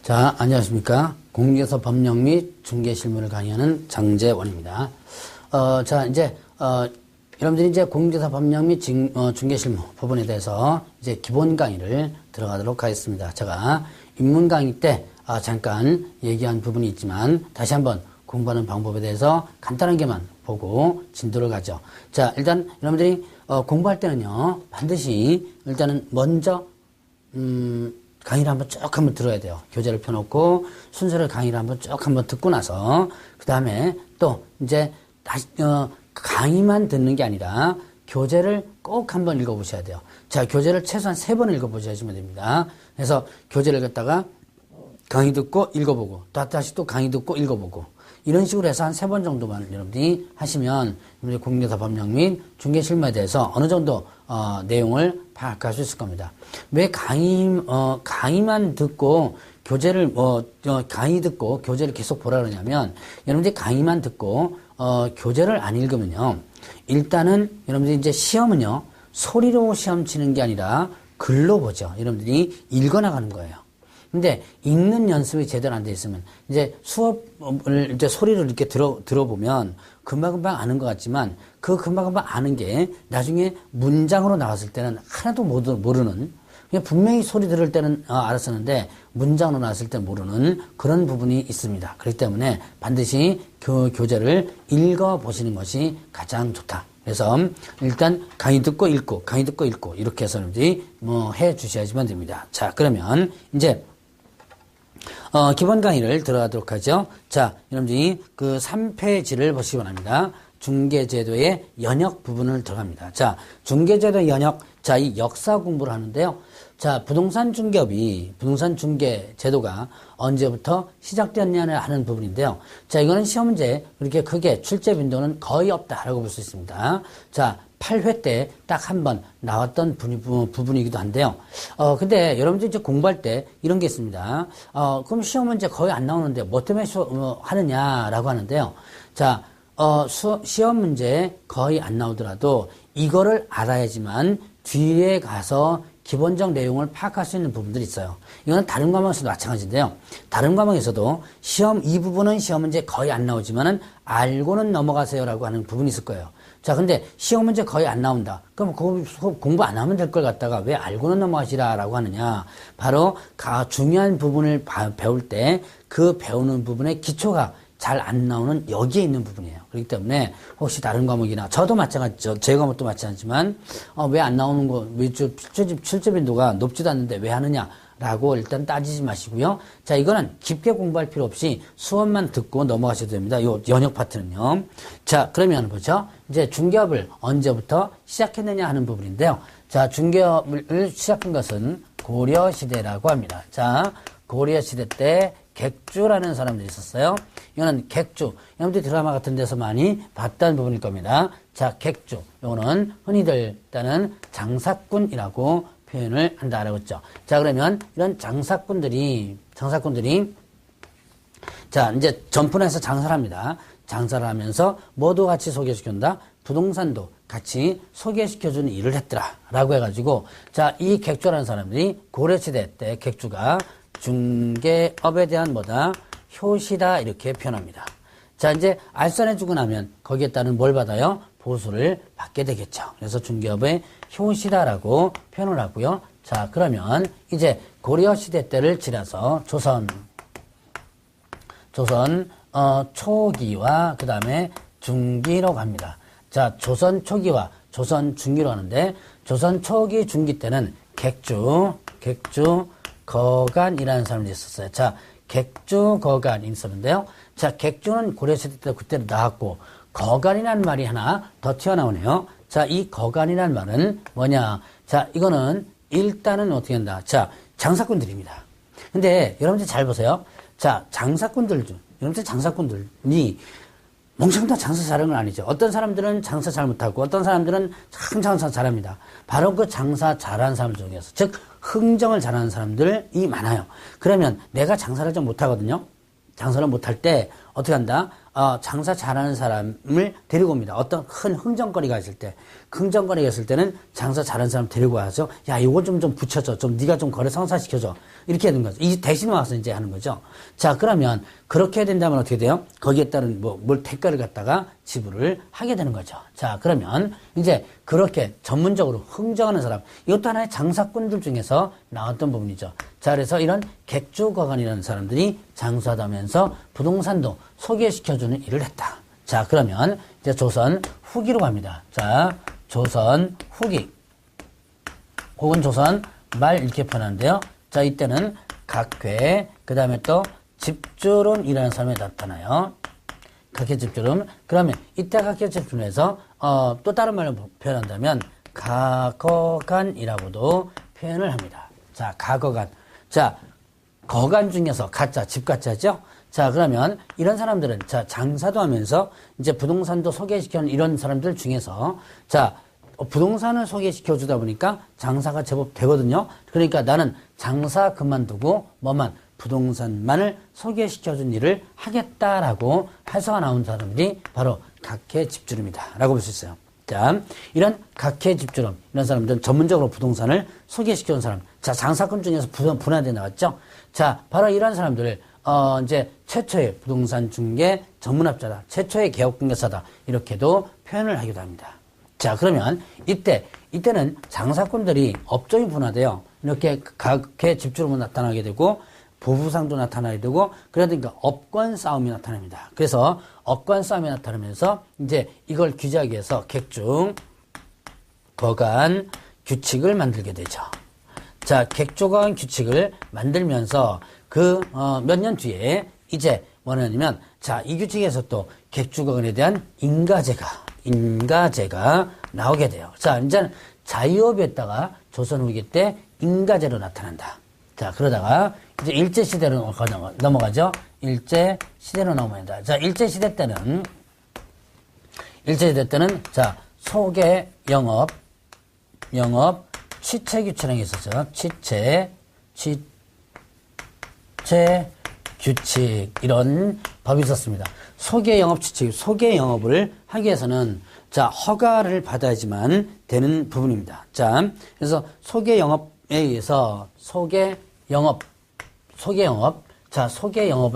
자, 안녕하십니까. 공개서 법령 및 중개실무를 강의하는 장재원입니다. 여러분들이 이제 공개서 법령 및 중개실무 부분에 대해서 이제 기본 강의를 들어가도록 하겠습니다. 제가 입문 강의 때 잠깐 얘기한 부분이 있지만 다시 한번 공부하는 방법에 대해서 간단한 게만 보고 진도를 가죠. 자, 일단 여러분들이 공부할 때는요, 반드시 일단은 먼저 강의를 한번 들어야 돼요. 교재를 펴놓고 순서를 강의를 쭉 한번 듣고 나서 그 다음에 또 이제 다시 강의만 듣는 게 아니라 교재를 꼭 한번 읽어보셔야 돼요. 자, 교재를 최소한 3번 읽어보셔야지만 됩니다. 그래서 교재를 갖다가 강의 듣고 읽어보고 다시 또 강의 듣고 읽어보고 이런 식으로 해서 한 3번 정도만 여러분들이 하시면 공개서 법령 및 중개실무에 대해서 어느 정도 내용을 파악할 수 있을 겁니다. 왜 강의만 듣고 교재를 강의 듣고 교재를 계속 보라 그러냐면 여러분들이 강의만 듣고 교재를 안 읽으면요, 일단은 여러분들이 이제 시험은요 소리로 시험 치는 게 아니라 글로 보죠. 여러분들이 읽어나가는 거예요. 근데 읽는 연습이 제대로 안 돼 있으면 이제 수업을 이제 소리를 이렇게 들어보면 금방금방 아는 것 같지만 그 금방금방 아는 게 나중에 문장으로 나왔을 때는 하나도 모르는, 그냥 분명히 소리 들을 때는 알았었는데 문장으로 나왔을 때 모르는 그런 부분이 있습니다. 그렇기 때문에 반드시 교재를 읽어보시는 것이 가장 좋다. 그래서 일단 강의 듣고 읽고 이렇게 해서 여러분들이 해 주셔야지만 됩니다. 자, 그러면 이제 기본 강의를 들어가도록 하죠. 자, 여러분들이 그 3페이지를 보시기 바랍니다. 중개제도의 연역 부분을 들어갑니다. 자, 중개제도 연역, 자, 이 역사 공부를 하는데요. 자, 부동산 중개 제도가 언제부터 시작되었냐를 하는 부분인데요. 자, 이거는 시험 문제 그렇게 크게 출제 빈도는 거의 없다라고 볼 수 있습니다. 자, 8회 때 딱 한 번 나왔던 부분이기도 한데요. 근데 여러분들 이제 공부할 때 이런 게 있습니다. 그럼 시험 문제 거의 안 나오는데 뭐 때문에 하느냐라고 하는데요. 자, 시험 문제 거의 안 나오더라도 이거를 알아야지만 뒤에 가서 기본적 내용을 파악할 수 있는 부분들이 있어요. 이거는 다른 과목에서도 마찬가지인데요. 다른 과목에서도 이 부분은 시험 문제 거의 안 나오지만은 알고는 넘어가세요라고 하는 부분이 있을 거예요. 자, 근데 시험 문제 거의 안 나온다. 그럼 공부 안 하면 될 걸 갖다가 왜 알고는 넘어가시라라고 하느냐. 바로 중요한 부분을 배울 때 그 배우는 부분의 기초가 잘 안 나오는 여기에 있는 부분이에요. 그렇기 때문에 혹시 다른 과목이나 저도 마찬가지죠. 제 과목도 마찬가지지만 왜 안 나오는 거, 왜 출제 빈도가 높지도 않는데 왜 하느냐라고 일단 따지지 마시고요. 자, 이거는 깊게 공부할 필요 없이 수업만 듣고 넘어가셔도 됩니다. 요 연역 파트는요. 자, 그러면 보죠. 이제 중개업을 언제부터 시작했느냐 하는 부분인데요. 자, 중개업을 시작한 것은 고려시대라고 합니다. 자, 고려시대 때 객주라는 사람들이 있었어요. 이거는 객주. 여러분들 드라마 같은 데서 많이 봤던 부분일 겁니다. 자, 객주. 이거는 흔히들 일단은 장사꾼이라고 표현을 한다라고 했죠. 자, 그러면 이런 장사꾼들이 자, 이제 점포에서 장사를 합니다. 장사를 하면서 뭐도 같이 소개시켜준다? 부동산도 같이 소개시켜주는 일을 했더라. 라고 해가지고, 자, 이 객주라는 사람들이 고려시대 때 객주가 중개업에 대한 효시다 이렇게 표현합니다. 자, 이제 알선해주고 나면 거기에 따른 뭘 받아요? 보수를 받게 되겠죠. 그래서 중개업의 효시다라고 표현을 하고요. 자, 그러면 이제 고려시대 때를 지나서 조선 초기와 그 다음에 중기로 갑니다. 자, 조선 초기와 조선 중기로 하는데 조선 초기 중기 때는 객주 거간이라는 사람이 있었어요. 자, 객주 거간이 있었는데요. 자, 객주는 고려시대 때 그때도 나왔고 거간이라는 말이 하나 더 튀어나오네요. 자, 이 거간이라는 말은 뭐냐? 자, 이거는 일단은 어떻게 한다? 자, 장사꾼들입니다. 근데 여러분들 잘 보세요. 자, 여러분들 장사꾼들이 멍청 다 장사 잘하는 건 아니죠. 어떤 사람들은 장사 잘 못하고 어떤 사람들은 참 장사 잘합니다. 바로 그 장사 잘하는 사람 중에서, 즉 흥정을 잘하는 사람들이 많아요. 그러면 내가 장사를 좀 못하거든요. 장사를 못할 때 어떻게 한다? 장사 잘하는 사람을 데리고 옵니다. 어떤 큰 흥정거리가 있을 때, 흥정거리가 있을 때는 장사 잘하는 사람 데리고 와서, 야, 이거 좀 붙여줘. 좀 네가 좀 거래 성사시켜줘. 이렇게 하는 거죠. 이 대신에 와서 이제 하는 거죠. 자, 그러면 그렇게 해야 된다면 어떻게 돼요? 거기에 따른 뭘 대가를 갖다가 지불을 하게 되는 거죠. 자, 그러면 이제 그렇게 전문적으로 흥정하는 사람, 이것도 하나의 장사꾼들 중에서 나왔던 부분이죠. 자, 그래서 이런 객주거간이라는 사람들이 장사하면서 부동산도 소개시켜주는 일을 했다. 자, 그러면 이제 조선 후기로 갑니다. 자, 조선 후기 혹은 조선 말 이렇게 표현하는데요. 자, 이때는 각회, 그 다음에 또 집주름이라는 사람이 나타나요. 각회 집주름. 그러면 이때 각회 집주름에서 또 다른 말로 표현한다면 가거간이라고도 표현을 합니다. 자, 가거간. 자, 거간 중에서 가짜, 집 가짜죠? 자, 그러면 이런 사람들은 자, 장사도 하면서 이제 부동산도 소개시켜는 이런 사람들 중에서 자, 부동산을 소개시켜 주다 보니까 장사가 제법 되거든요. 그러니까 나는 장사 그만두고 부동산만을 소개시켜 준 일을 하겠다라고 해서가 나온 사람들이 바로 각회 집주름이다 라고 볼 수 있어요. 자, 이런 각회 집주름, 이런 사람들은 전문적으로 부동산을 소개시켜 준 사람. 자, 장사꾼 중에서 분화돼 나왔죠. 자, 바로 이런 사람들을 이제 최초의 부동산 중개 전문업자다, 최초의 개업공개사다 이렇게도 표현을 하기도 합니다. 자, 그러면 이때는 장사꾼들이 업종이 분화돼요. 이렇게 각회 집주름으로 나타나게 되고 부부상도 나타나게 되고 그러니까 업권 싸움이 나타납니다. 그래서 업권 싸움이 나타나면서 이제 이걸 규제하기 위해서 객중 거간 규칙을 만들게 되죠. 자, 객주거간 규칙을 만들면서 그 몇 년 뒤에 이제 뭐냐면 자, 이 규칙에서 또 객주거간에 대한 인가제가 나오게 돼요. 자, 이제는 자유업이었다가 조선 후기 때 인가제로 나타난다. 자, 그러다가 이제 일제시대로 넘어가죠. 일제시대로 넘어간다. 자, 일제시대 때는 자, 소개 영업 취체규칙이라는 게 있었죠. 취체규칙 이런 법이 있었습니다. 소개 영업 취체, 소개 영업을 하기 위해서는 자, 허가를 받아야지만 되는 부분입니다. 자, 그래서 소개 영업에 의해서 소개 영업에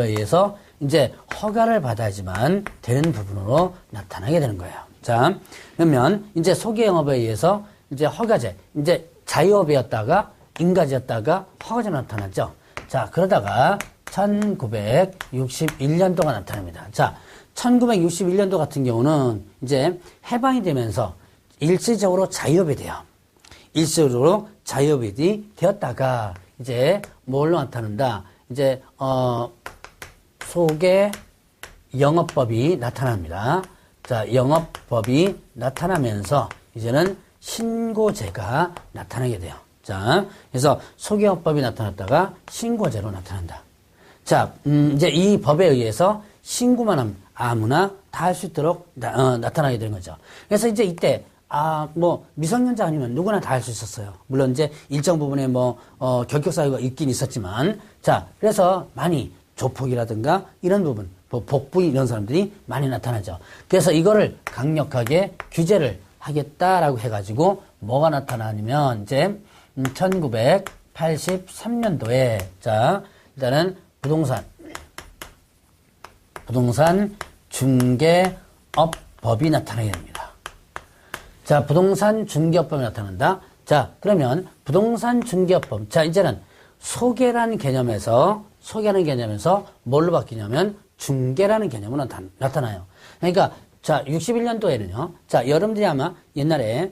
의해서 이제 허가를 받아야지만 되는 부분으로 나타나게 되는 거예요. 자, 그러면 이제 소개 영업에 의해서 이제 허가제, 이제 자유업이었다가 인가제였다가 허가제로 나타났죠. 자, 그러다가 1961년도가 나타납니다. 자, 1961년도 같은 경우는 이제 해방이 되면서 일시적으로 자유업이 돼요. 일시적으로 자유업이 되었다가 이제 뭘로 나타난다? 이제 소개 영업법이 나타납니다. 자, 영업법이 나타나면서 이제는 신고제가 나타나게 돼요. 자, 그래서 소개업법이 나타났다가 신고제로 나타난다. 자, 이제 이 법에 의해서 신고만 하면 아무나 다 할 수 있도록 나타나게 되는 거죠. 그래서 이제 이때 미성년자 아니면 누구나 다 할 수 있었어요. 물론 이제 일정 부분에 결격 사유가 있긴 있었지만, 자, 그래서 많이 조폭이라든가 이런 부분, 복부 이런 사람들이 많이 나타나죠. 그래서 이거를 강력하게 규제를 하겠다라고 해가지고 뭐가 나타나냐면 이제 1983년도에 자, 일단은 부동산 중개업법이 나타나게 됩니다. 자, 부동산 중개업법이 나타난다. 자, 그러면 부동산 중개업법. 자, 이제는 소개라는 개념에서 뭘로 바뀌냐면 중개라는 개념으로 나타나요. 그러니까 자, 61년도에는요. 자, 여러분들이 아마 옛날에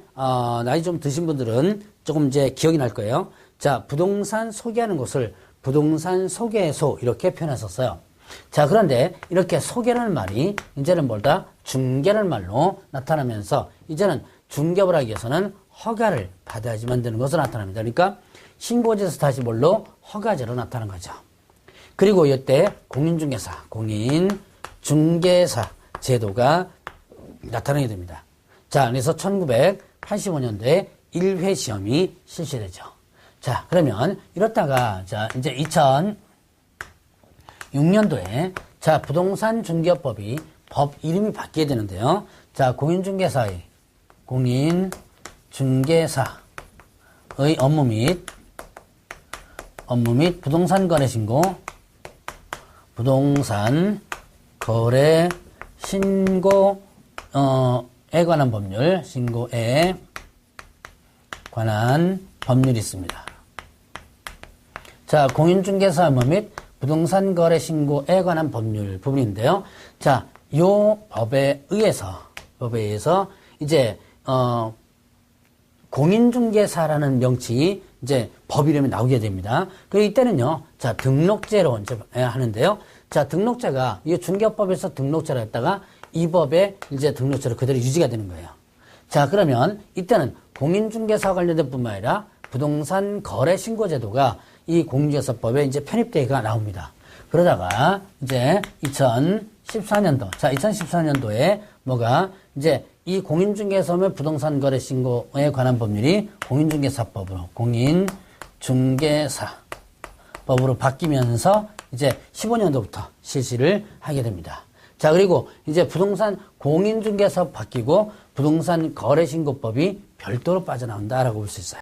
나이 좀 드신 분들은 조금 이제 기억이 날 거예요. 자, 부동산 소개하는 곳을 부동산 소개소 이렇게 표현했었어요. 자, 그런데 이렇게 소개라는 말이 이제는 뭘다? 중개라는 말로 나타나면서 이제는 중개업을 하기 위해서는 허가를 받아야지만 되는 것으로 나타납니다. 그러니까 신고제에서 다시 뭘로? 허가제로 나타난 거죠. 그리고 이때 공인중개사 제도가 나타나게 됩니다. 자, 그래서 1985년도에 1회 시험이 실시되죠. 자, 그러면 이렇다가 자, 이제 2006년도에 자, 부동산 중개업법이 법 이름이 바뀌어야 되는데요. 자, 공인중개사의 업무 및 부동산 거래 신고에 관한 법률, 신고에 관한 법률이 있습니다. 자, 공인중개사 업무 및 부동산 거래 신고에 관한 법률 부분인데요. 자, 요 법에 의해서 이제 공인중개사라는 명칭이 이제 법 이름이 나오게 됩니다. 그리고 이때는요, 자, 등록제로 이제 하는데요. 자, 등록제가 이 중개법에서 등록제로 했다가 이 법에 이제 등록제로 그대로 유지가 되는 거예요. 자, 그러면 이때는 공인중개사 관련된 뿐만 아니라 부동산 거래 신고제도가 이 공인중개사법에 이제 편입되기가 나옵니다. 그러다가 이제 2014년도에 뭐가 이제 이 공인중개사업의 부동산 거래 신고에 관한 법률이 공인중개사법으로 바뀌면서 이제 15년도부터 실시를 하게 됩니다. 자, 그리고 이제 부동산 공인중개사업 바뀌고 부동산 거래 신고법이 별도로 빠져나온다라고 볼 수 있어요.